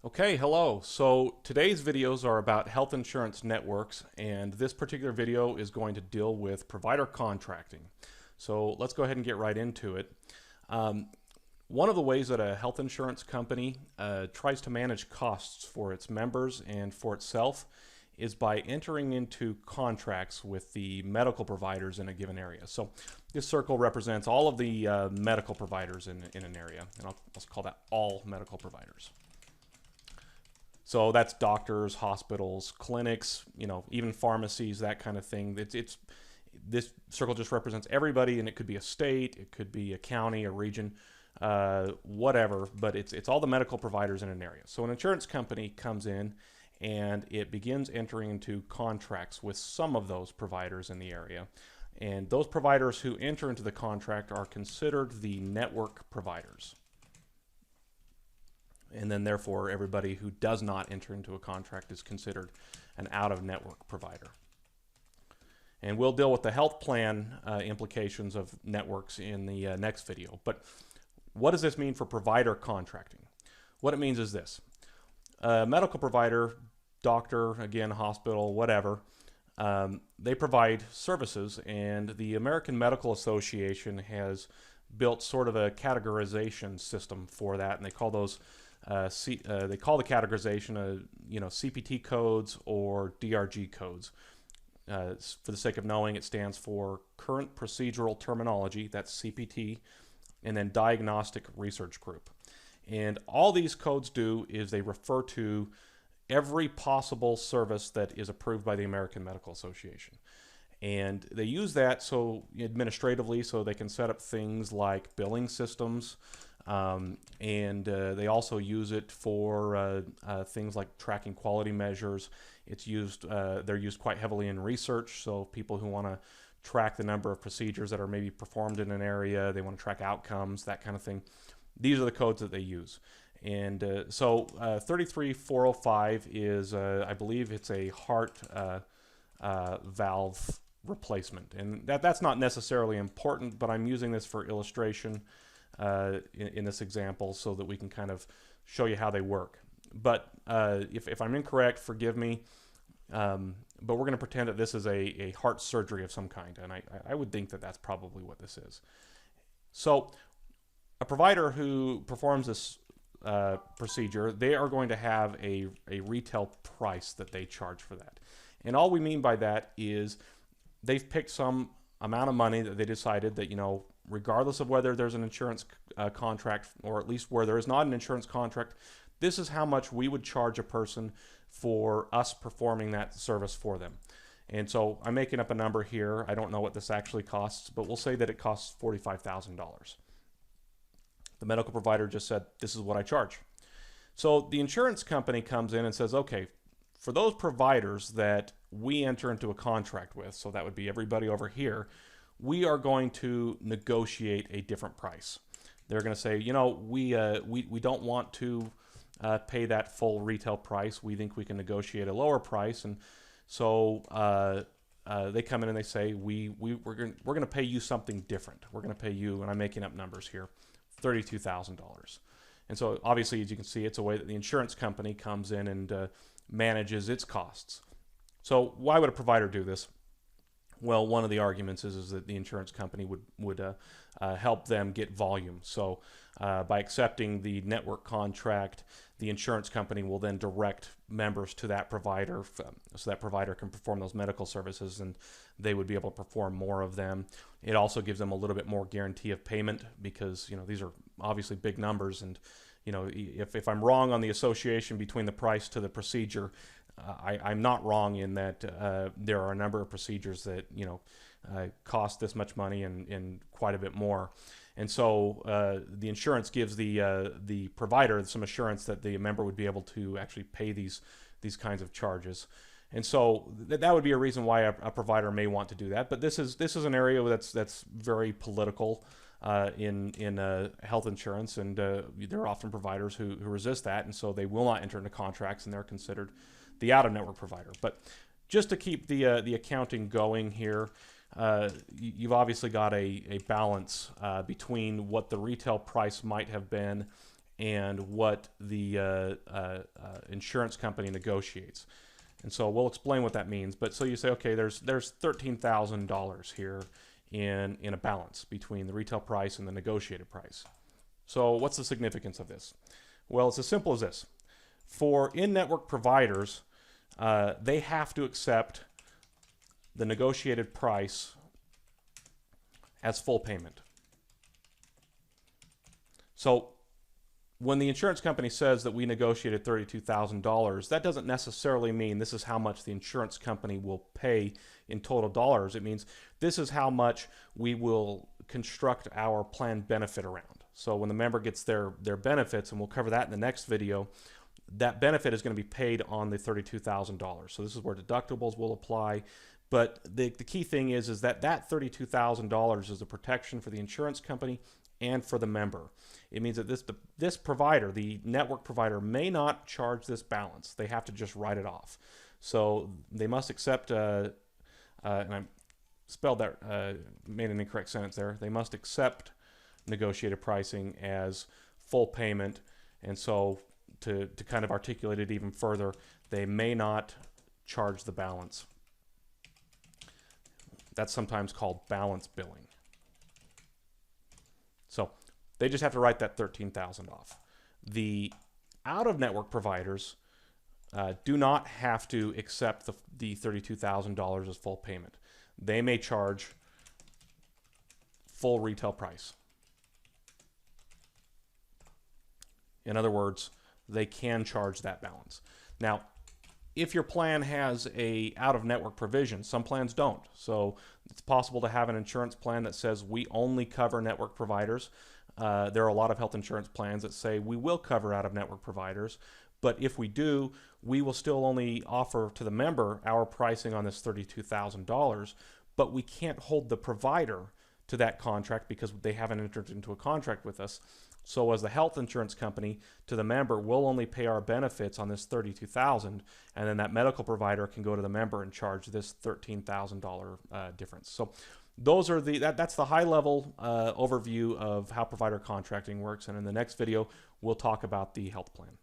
Okay, hello. So today's videos are about health insurance networks, and this particular video is going to deal with provider contracting. So let's go ahead and get right into it. One of the ways that a health insurance company tries to manage costs for its members and for itself is by entering into contracts with the medical providers in a given area. So this circle represents all of the medical providers in an area, and let's call that all medical providers. So that's doctors, hospitals, clinics, even pharmacies, that kind of thing. This circle just represents everybody, and it could be a state, it could be a county, a region, whatever. But it's all the medical providers in an area. So an insurance company comes in and it begins entering into contracts with some of those providers in the area. And those providers who enter into the contract are considered the network providers. And then therefore everybody who does not enter into a contract is considered an out-of-network provider. And we'll deal with the health plan implications of networks in the next video. But what does this mean for provider contracting? What it means is this. A medical provider, doctor, again, hospital, whatever, they provide services, and the American Medical Association has built sort of a categorization system for that, and they call those they call the categorization CPT codes or DRG codes. For the sake of knowing, it stands for Current Procedural Terminology, that's CPT, and then Diagnostic Research Group. And all these codes do is they refer to every possible service that is approved by the American Medical Association. And they use that so administratively so they can set up things like billing systems, and they also use it for things like tracking quality measures. It's used; they're used quite heavily in research. So people who want to track the number of procedures that are maybe performed in an area, they want to track outcomes, that kind of thing. These are the codes that they use. And so 33405 is, I believe, it's a heart valve replacement, and that's not necessarily important, but I'm using this for illustration in this example so that we can kind of show you how they work. But if I'm incorrect, forgive me, but we're going to pretend that this is a heart surgery of some kind, and I would think that that's probably what this is. So a provider who performs this procedure, they are going to have a retail price that they charge for that. And all we mean by that is they've picked some amount of money that they decided that, regardless of whether there's an insurance contract, or at least where there is not an insurance contract, this is how much we would charge a person for us performing that service for them. And so I'm making up a number here. I don't know what this actually costs, but we'll say that it costs $45,000. The medical provider just said, this is what I charge. So the insurance company comes in and says, okay, for those providers that we enter into a contract with, so that would be everybody over here, we are going to negotiate a different price. They're going to say, we don't want to pay that full retail price. We think we can negotiate a lower price. And so they come in and they say, we're going to pay you something different. We're going to pay you, and I'm making up numbers here, $32,000. And so obviously, as you can see, it's a way that the insurance company comes in and manages its costs. So why would a provider do this? Well, one of the arguments is that the insurance company would help them get volume. So by accepting the network contract, the insurance company will then direct members to that provider, so that provider can perform those medical services, and they would be able to perform more of them. It also gives them a little bit more guarantee of payment because these are obviously big numbers, and if I'm wrong on the association between the price to the procedure, I'm not wrong in that there are a number of procedures that cost this much money and quite a bit more. And so the insurance gives the provider some assurance that the member would be able to actually pay these kinds of charges. And so that would be a reason why a provider may want to do that. But this is an area that's very political in health insurance, and there are often providers who resist that, and so they will not enter into contracts, and they're considered the out-of-network provider. But just to keep the accounting going here, you've obviously got a balance between what the retail price might have been and what the insurance company negotiates. And so we'll explain what that means. But so you say, okay, there's $13,000 here in a balance between the retail price and the negotiated price. So what's the significance of this? Well, it's as simple as this. For in-network providers, they have to accept the negotiated price as full payment. So when the insurance company says that we negotiated $32,000, that doesn't necessarily mean this is how much the insurance company will pay in total dollars. It means this is how much we will construct our planned benefit around. So when the member gets their benefits, and we'll cover that in the next video, that benefit is going to be paid on the $32,000. So this is where deductibles will apply. But the key thing is that $32,000 is a protection for the insurance company and for the member. It means that this provider, the network provider, may not charge this balance. They have to just write it off. So they must accept, and I spelled that, made an incorrect sentence there. They must accept negotiated pricing as full payment. And so to kind of articulate it even further, they may not charge the balance. That's sometimes called balance billing. So they just have to write that $13,000 off. The out-of-network providers do not have to accept the $32,000 as full payment. They may charge full retail price. In other words, they can charge that balance. Now, if your plan has a out-of-network provision, some plans don't. So it's possible to have an insurance plan that says we only cover network providers. There are a lot of health insurance plans that say we will cover out-of-network providers, but if we do, we will still only offer to the member our pricing on this $32,000, but we can't hold the provider to that contract because they haven't entered into a contract with us. So as the health insurance company, to the member, we'll only pay our benefits on this $32,000, and then that medical provider can go to the member and charge this $13,000 difference. So those are that's the high-level overview of how provider contracting works. And in the next video, we'll talk about the health plan.